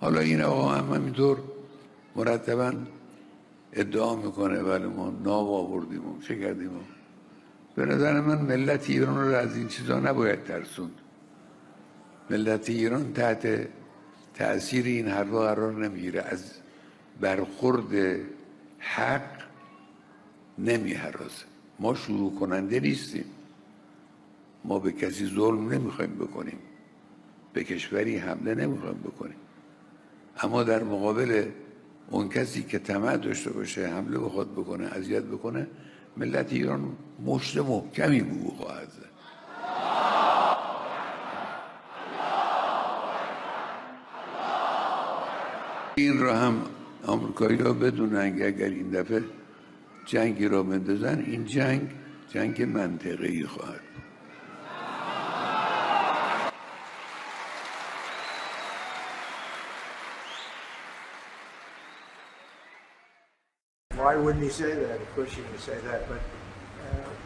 حالا این آقا هم همینطور مرتباً ادعا میکنه ولی ما ناب آوردیم و چه کردیم. به نظر من ملت ایران رو از این چیزا نباید ترسوند. ملت ایران تحت تأثیر این حرفا قرار نمیگیره، از برخورد حق نمیهراسه. ما شروع کننده نیستیم، ما به کسی ظلم نمیخوایم بکنیم، به کشوری حمله نمیخوایم بکنیم، اما در مقابل اون کسی که طمع داشته باشه حمله بخواد بکنه، اذیت بکنه، ملت ایران مشت محکمی به او خواهد زد. این را هم آمریکایی‌ها بدونن که اگر این دفعه جنگی را بندازن، این جنگ منطقه‌ای خواهد. Why wouldn't he say that? Of course you're going to say that, but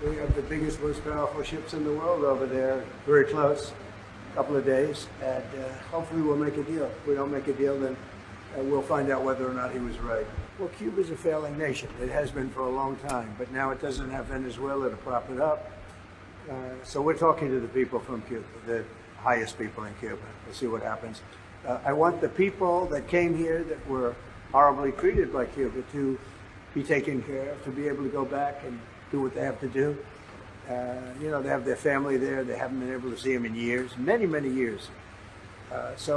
we have the biggest, most powerful ships in the world over there, very close, a couple of days, and hopefully we'll make a deal. If we don't make a deal, then we'll find out whether or not he was right. Well, Cuba's a failing nation. It has been for a long time, but now it doesn't have Venezuela to prop it up. So we're talking to the people from Cuba, the highest people in Cuba. We'll see what happens. I want the people that came here that were horribly treated by Cuba to be taken care of, to be able to go back and do what they have to do. You know, they have their family there. They haven't been able to see them in years, many, many years. So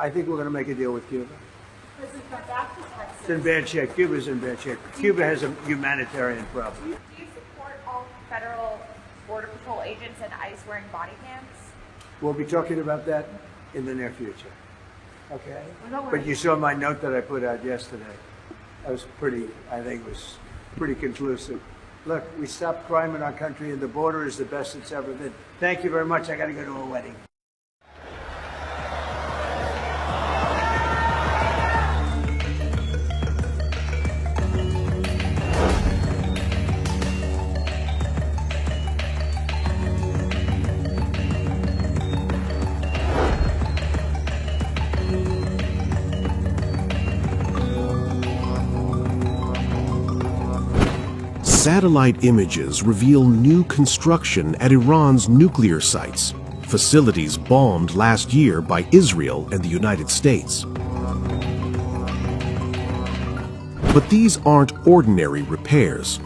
I think we're going to make a deal with Cuba. It's in bad shape. Cuba's in bad shape. Cuba has a humanitarian problem. Do you support all federal Border Patrol agents and ICE wearing body cams? We'll be talking about that in the near future. Okay? But you saw my note that I put out yesterday. That was pretty, I think it was pretty conclusive. Look, we stopped crime in our country and the border is the best it's ever been. Thank you very much. I got to go to a wedding. Satellite images reveal new construction at Iran's nuclear sites, facilities bombed last year by Israel and the United States. But these aren't ordinary repairs.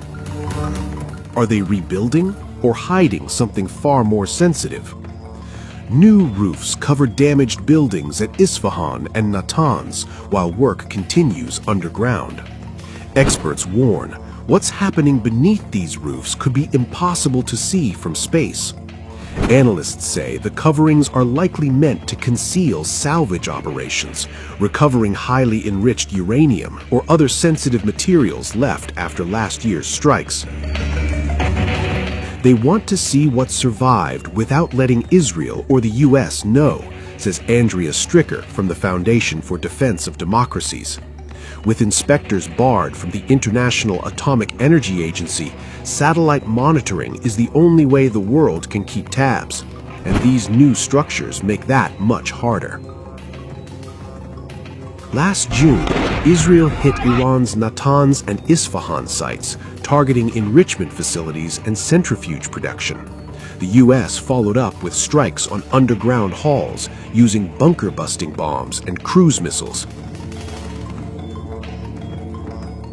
Are they rebuilding or hiding something far more sensitive? New roofs cover damaged buildings at Isfahan and Natanz while work continues underground. Experts warn what's happening beneath these roofs could be impossible to see from space. Analysts say the coverings are likely meant to conceal salvage operations, recovering highly enriched uranium or other sensitive materials left after last year's strikes. They want to see what survived without letting Israel or the U.S. know, says Andrea Stricker from the Foundation for Defense of Democracies. With inspectors barred from the International Atomic Energy Agency, satellite monitoring is the only way the world can keep tabs, and these new structures make that much harder. Last June, Israel hit Iran's Natanz and Isfahan sites, targeting enrichment facilities and centrifuge production. The U.S. followed up with strikes on underground halls using bunker-busting bombs and cruise missiles.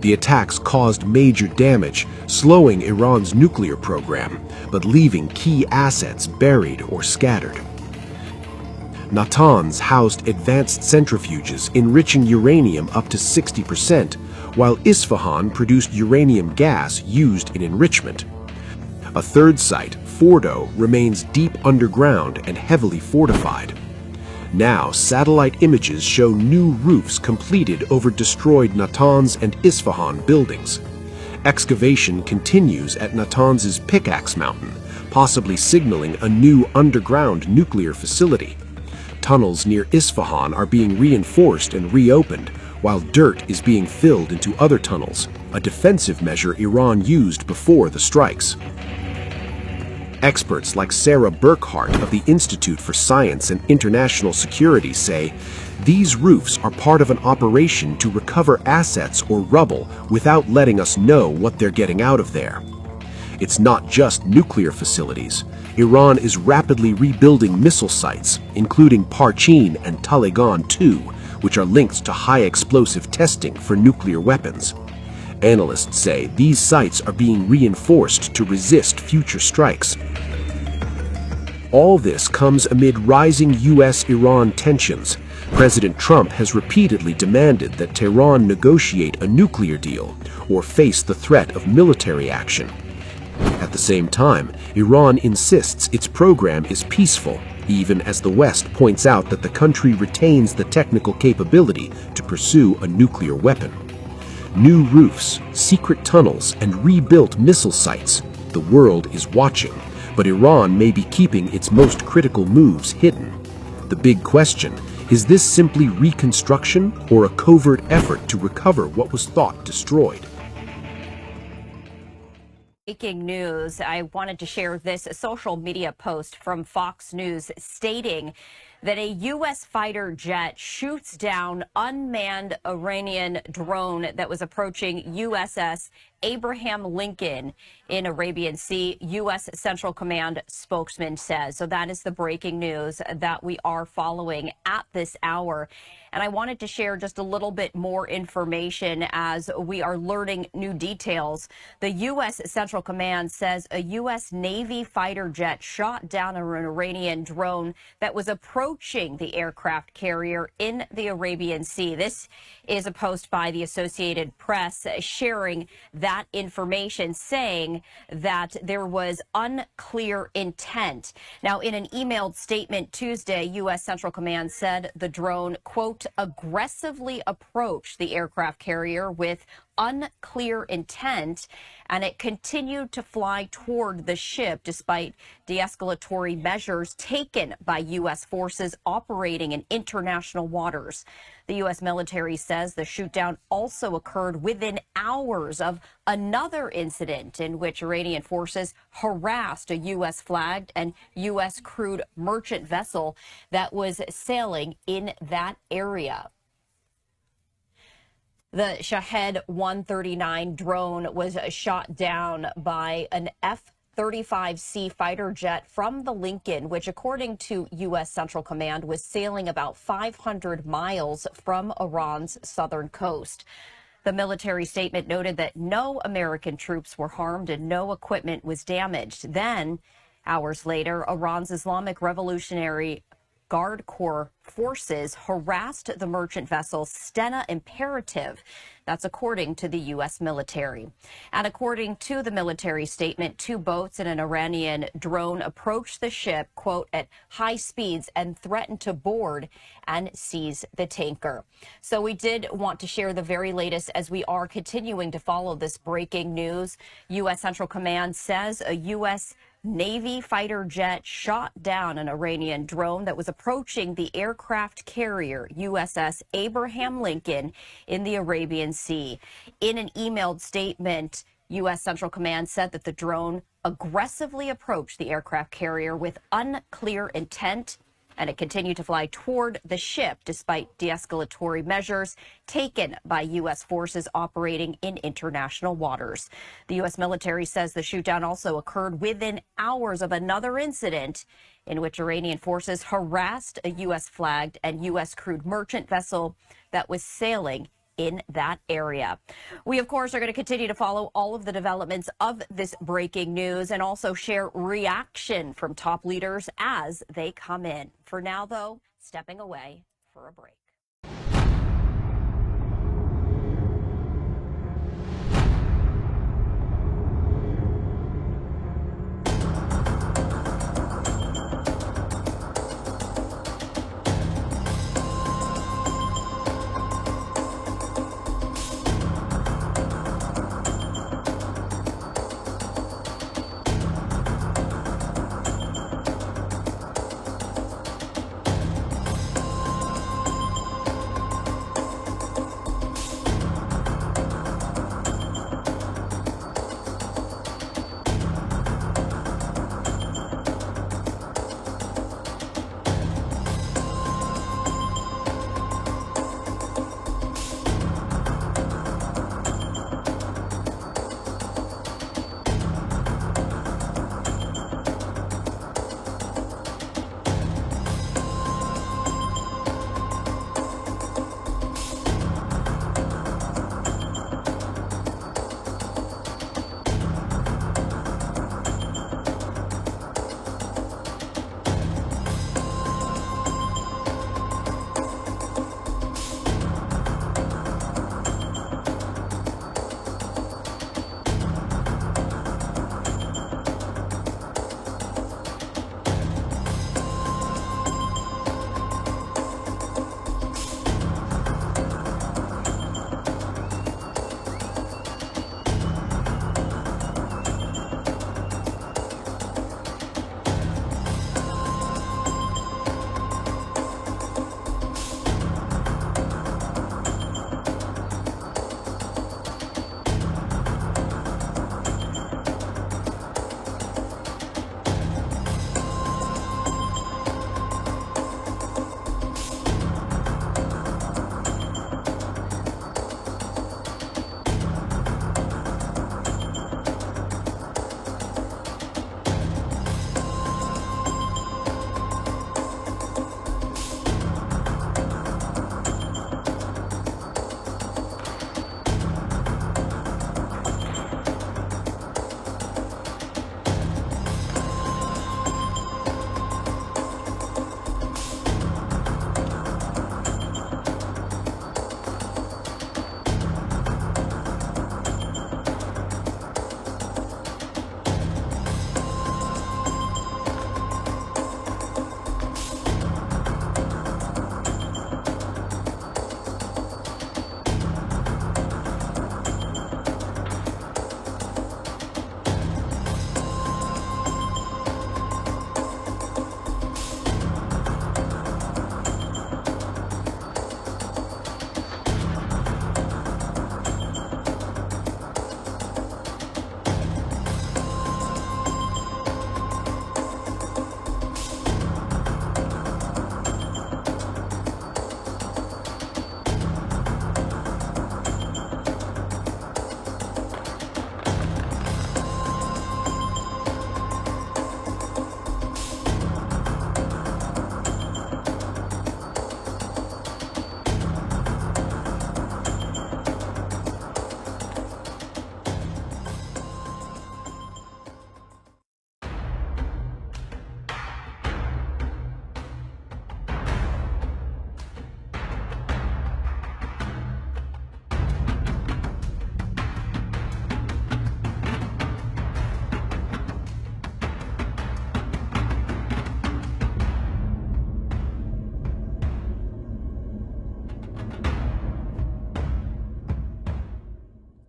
The attacks caused major damage, slowing Iran's nuclear program, but leaving key assets buried or scattered. Natanz housed advanced centrifuges enriching uranium up to 60%, while Isfahan produced uranium gas used in enrichment. A third site, Fordo, remains deep underground and heavily fortified. Now, satellite images show new roofs completed over destroyed Natanz and Isfahan buildings. Excavation continues at Natanz's Pickaxe Mountain, possibly signaling a new underground nuclear facility. Tunnels near Isfahan are being reinforced and reopened, while dirt is being filled into other tunnels, a defensive measure Iran used before the strikes. Experts like Sarah Burkhart of the Institute for Science and International Security say these roofs are part of an operation to recover assets or rubble without letting us know what they're getting out of there. It's not just nuclear facilities. Iran is rapidly rebuilding missile sites, including Parchin and Talegan 2, which are linked to high explosive testing for nuclear weapons. Analysts say these sites are being reinforced to resist future strikes. All this comes amid rising U.S.-Iran tensions. President Trump has repeatedly demanded that Tehran negotiate a nuclear deal or face the threat of military action. At the same time, Iran insists its program is peaceful, even as the West points out that the country retains the technical capability to pursue a nuclear weapon. New roofs, secret tunnels, and rebuilt missile sites. The world is watching, but Iran may be keeping its most critical moves hidden. The big question, is this simply reconstruction or a covert effort to recover what was thought destroyed? Breaking news. I wanted to share this social media post from Fox News stating that a U.S. fighter jet shoots down unmanned Iranian drone that was approaching USS Abraham Lincoln in Arabian Sea, U.S. Central Command spokesman says. So that is the breaking news that we are following at this hour. And I wanted to share just a little bit more information as we are learning new details. The U.S. Central Command says a U.S. Navy fighter jet shot down an Iranian drone that was approaching the aircraft carrier in the Arabian Sea. This is a post by the Associated Press sharing that information, saying that there was unclear intent. Now, in an emailed statement Tuesday, U.S. Central Command said the drone, quote, aggressively approached the aircraft carrier with unclear intent, and it continued to fly toward the ship despite de-escalatory measures taken by U.S. forces operating in international waters. The U.S. military says the shootdown also occurred within hours of another incident in which Iranian forces harassed a U.S. flagged and U.S. crewed merchant vessel that was sailing in that area. The Shahed 139 drone was shot down by an F-35C fighter jet from the Lincoln, which, according to U.S. Central Command, was sailing about 500 miles from Iran's southern coast. The military statement noted that no American troops were harmed and no equipment was damaged. Then, hours later, Iran's Islamic Revolutionary Guard Corps forces harassed the merchant vessel Stena Imperative. That's according to the U.S. military. And according to the military statement, two boats and an Iranian drone approached the ship, quote, at high speeds and threatened to board and seize the tanker. So we did want to share the very latest as we are continuing to follow this breaking news. U.S. Central Command says a U.S. Navy fighter jet shot down an Iranian drone that was approaching the aircraft carrier USS Abraham Lincoln in the Arabian Sea. In an emailed statement, U.S. Central Command said that the drone aggressively approached the aircraft carrier with unclear intent, and it continued to fly toward the ship despite de-escalatory measures taken by U.S. forces operating in international waters. The U.S. military says the shootdown also occurred within hours of another incident in which Iranian forces harassed a U.S. flagged and U.S. crewed merchant vessel that was sailing in that area. We, of course, are going to continue to follow all of the developments of this breaking news and also share reaction from top leaders as they come in. For now, though, stepping away for a break.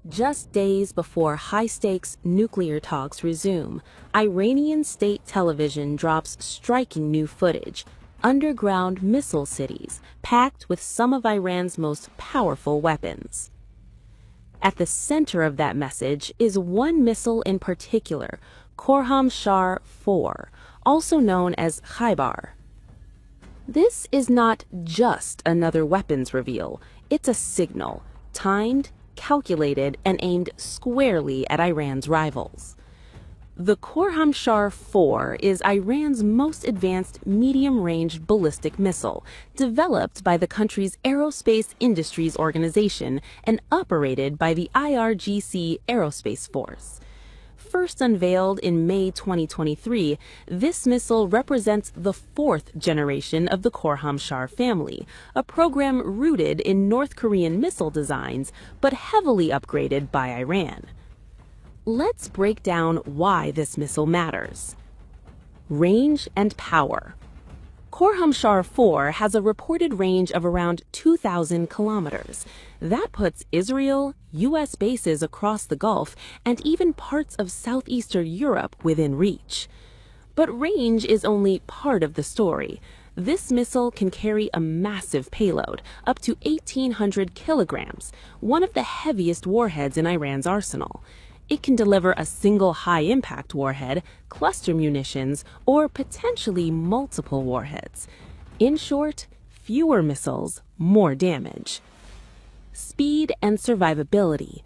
Just days before high-stakes nuclear talks resume, Iranian state television drops striking new footage: underground missile cities packed with some of Iran's most powerful weapons. At the center of that message is one missile in particular, Khorramshahr 4, also known as Khaybar. This is not just another weapons reveal, it's a signal, timed, calculated, and aimed squarely at Iran's rivals. The Khorramshahr 4 is Iran's most advanced medium-range ballistic missile, developed by the country's Aerospace Industries Organization and operated by the IRGC Aerospace Force. First unveiled in May 2023, this missile represents the fourth generation of the Khorramshahr family, a program rooted in North Korean missile designs but heavily upgraded by Iran. Let's break down why this missile matters. Range and power. Khorramshahr 4 has a reported range of around 2,000 kilometers. That puts Israel, U.S. bases across the Gulf, and even parts of southeastern Europe within reach. But range is only part of the story. This missile can carry a massive payload, up to 1,800 kilograms, one of the heaviest warheads in Iran's arsenal. It can deliver a single high-impact warhead, cluster munitions, or potentially multiple warheads. In short, fewer missiles, more damage. Speed and survivability.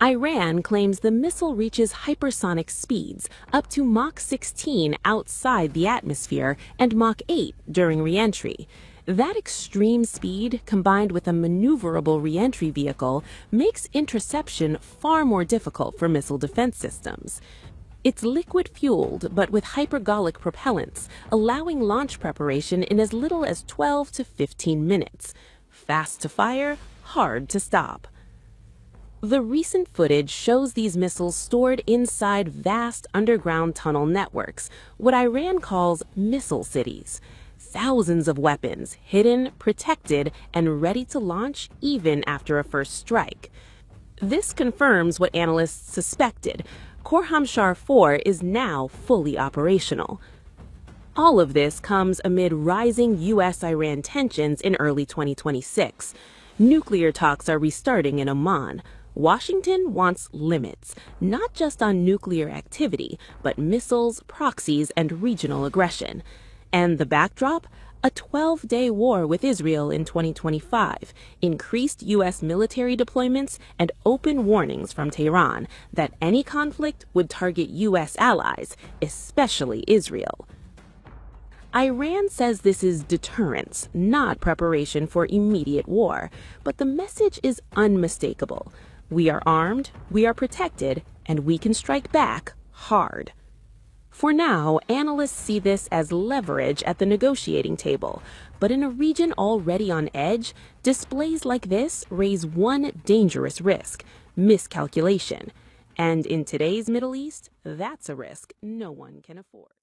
Iran claims the missile reaches hypersonic speeds, up to Mach 16 outside the atmosphere and Mach 8 during re-entry. That extreme speed, combined with a maneuverable re-entry vehicle, makes interception far more difficult for missile defense systems. It's liquid-fueled, but with hypergolic propellants, allowing launch preparation in as little as 12 to 15 minutes. Fast to fire, hard to stop. The recent footage shows these missiles stored inside vast underground tunnel networks, what Iran calls missile cities. Thousands of weapons, hidden, protected, and ready to launch even after a first strike. This confirms what analysts suspected. Khorramshahr 4 is now fully operational. All of this comes amid rising U.S.-Iran tensions in early 2026. Nuclear talks are restarting in Oman. Washington wants limits, not just on nuclear activity, but missiles, proxies, and regional aggression. And the backdrop? A 12-day war with Israel in 2025, increased U.S. military deployments, and open warnings from Tehran that any conflict would target U.S. allies, especially Israel. Iran says this is deterrence, not preparation for immediate war, but the message is unmistakable. We are armed, we are protected, and we can strike back hard. For now, analysts see this as leverage at the negotiating table, but in a region already on edge, displays like this raise one dangerous risk: miscalculation. And in today's Middle East, that's a risk no one can afford.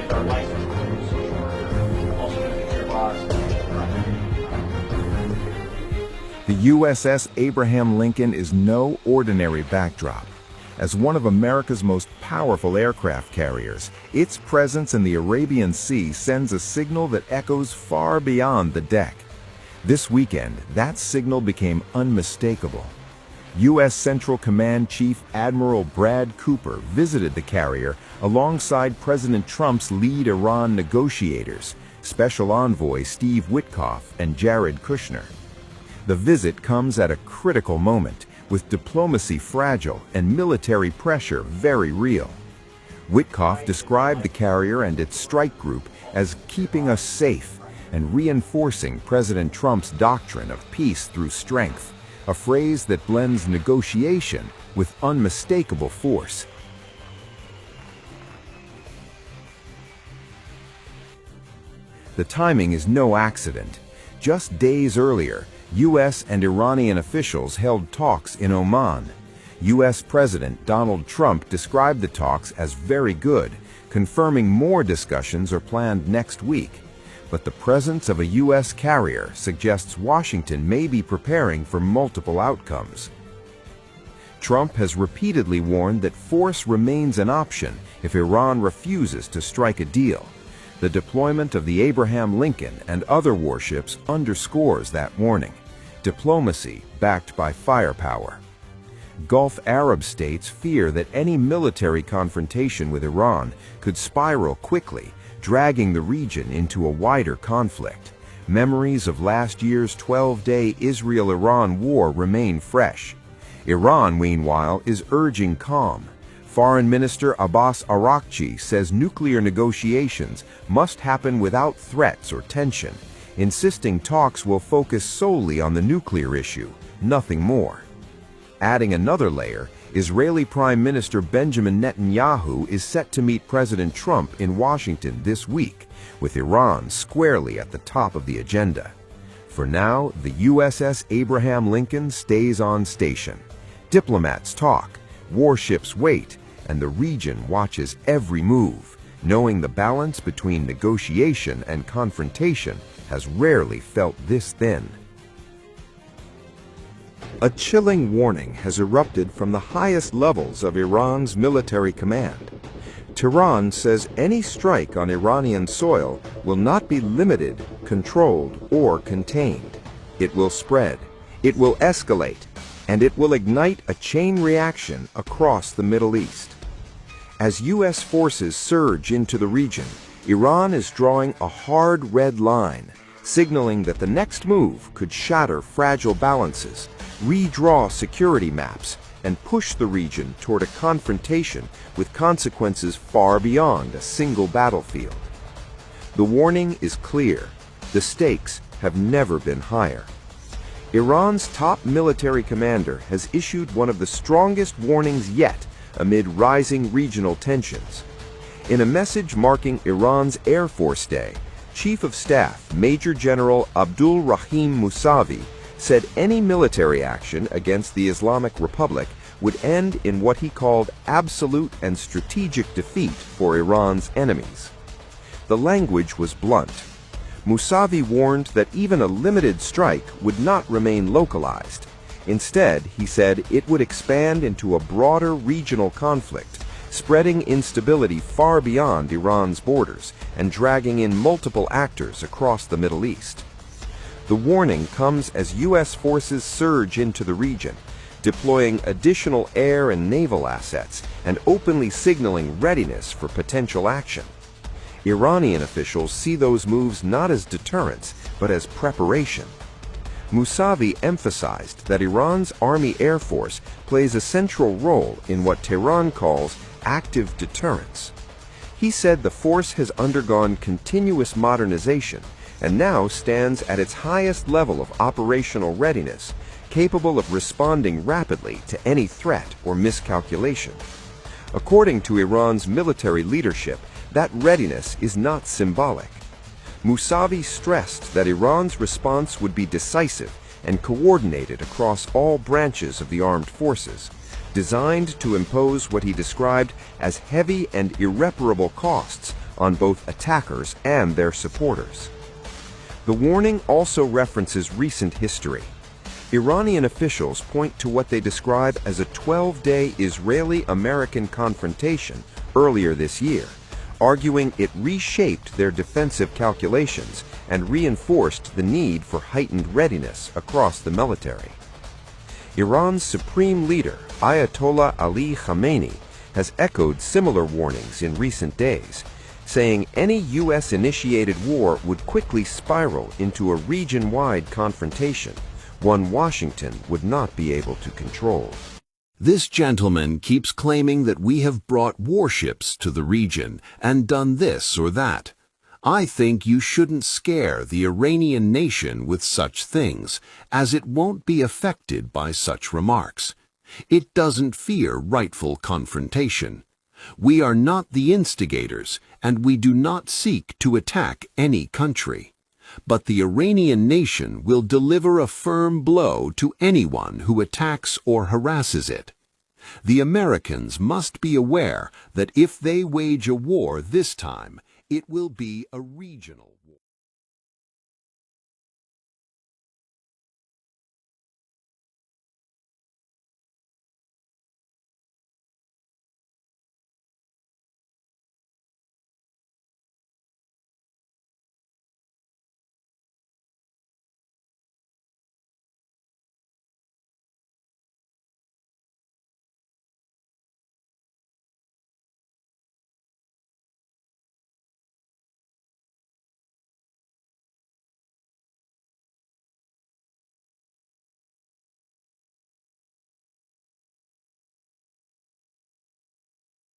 get our licenses, we're also going to get your boss. The USS Abraham Lincoln is no ordinary backdrop. As one of America's most powerful aircraft carriers, its presence in the Arabian Sea sends a signal that echoes far beyond the deck. This weekend, that signal became unmistakable. U.S. Central Command Chief Admiral Brad Cooper visited the carrier alongside President Trump's lead Iran negotiators, Special Envoy Steve Witkoff and Jared Kushner. The visit comes at a critical moment, with diplomacy fragile and military pressure very real. Witkoff described the carrier and its strike group as keeping us safe and reinforcing President Trump's doctrine of peace through strength, a phrase that blends negotiation with unmistakable force. The timing is no accident. Just days earlier, U.S. and Iranian officials held talks in Oman. U.S. President Donald Trump described the talks as very good, confirming more discussions are planned next week. But the presence of a U.S. carrier suggests Washington may be preparing for multiple outcomes. Trump has repeatedly warned that force remains an option if Iran refuses to strike a deal. The deployment of the Abraham Lincoln and other warships underscores that warning. Diplomacy backed by firepower. Gulf Arab states fear that any military confrontation with Iran could spiral quickly, dragging the region into a wider conflict. Memories of last year's 12-day Israel-Iran war remain fresh. Iran, meanwhile, is urging calm. Foreign Minister Abbas Araghchi says nuclear negotiations must happen without threats or tension, insisting talks will focus solely on the nuclear issue, nothing more. Adding another layer, Israeli Prime Minister Benjamin Netanyahu is set to meet President Trump in Washington this week, with Iran squarely at the top of the agenda. For now, the USS Abraham Lincoln stays on station. Diplomats talk, warships wait, and the region watches every move, knowing the balance between negotiation and confrontation has rarely felt this thin. A chilling warning has erupted from the highest levels of Iran's military command. Tehran says any strike on Iranian soil will not be limited, controlled, or contained. It will spread, it will escalate, and it will ignite a chain reaction across the Middle East. As U.S. forces surge into the region, Iran is drawing a hard red line, signaling that the next move could shatter fragile balances, redraw security maps, and push the region toward a confrontation with consequences far beyond a single battlefield. The warning is clear. The stakes have never been higher. Iran's top military commander has issued one of the strongest warnings yet amid rising regional tensions. In a message marking Iran's Air Force Day, Chief of Staff Major General Abdul Rahim Musavi said any military action against the Islamic Republic would end in what he called absolute and strategic defeat for Iran's enemies. The language was blunt. Musavi warned that even a limited strike would not remain localized. Instead, he said it would expand into a broader regional conflict, spreading instability far beyond Iran's borders and dragging in multiple actors across the Middle East. The warning comes as U.S. forces surge into the region, deploying additional air and naval assets and openly signaling readiness for potential action. Iranian officials see those moves not as deterrence, but as preparation. Musavi emphasized that Iran's Army Air Force plays a central role in what Tehran calls active deterrence. He said the force has undergone continuous modernization and now stands at its highest level of operational readiness, capable of responding rapidly to any threat or miscalculation. According to Iran's military leadership, that readiness is not symbolic. Musavi stressed that Iran's response would be decisive and coordinated across all branches of the armed forces, designed to impose what he described as heavy and irreparable costs on both attackers and their supporters. The warning also references recent history. Iranian officials point to what they describe as a 12-day Israeli-American confrontation earlier this year, arguing it reshaped their defensive calculations and reinforced the need for heightened readiness across the military. Iran's supreme leader, Ayatollah Ali Khamenei, has echoed similar warnings in recent days, saying any U.S.-initiated war would quickly spiral into a region-wide confrontation, one Washington would not be able to control. This gentleman keeps claiming that we have brought warships to the region and done this or that. I think you shouldn't scare the Iranian nation with such things, as it won't be affected by such remarks. It doesn't fear rightful confrontation. We are not the instigators, and we do not seek to attack any country. But the Iranian nation will deliver a firm blow to anyone who attacks or harasses it. The Americans must be aware that if they wage a war this time, it will be a regional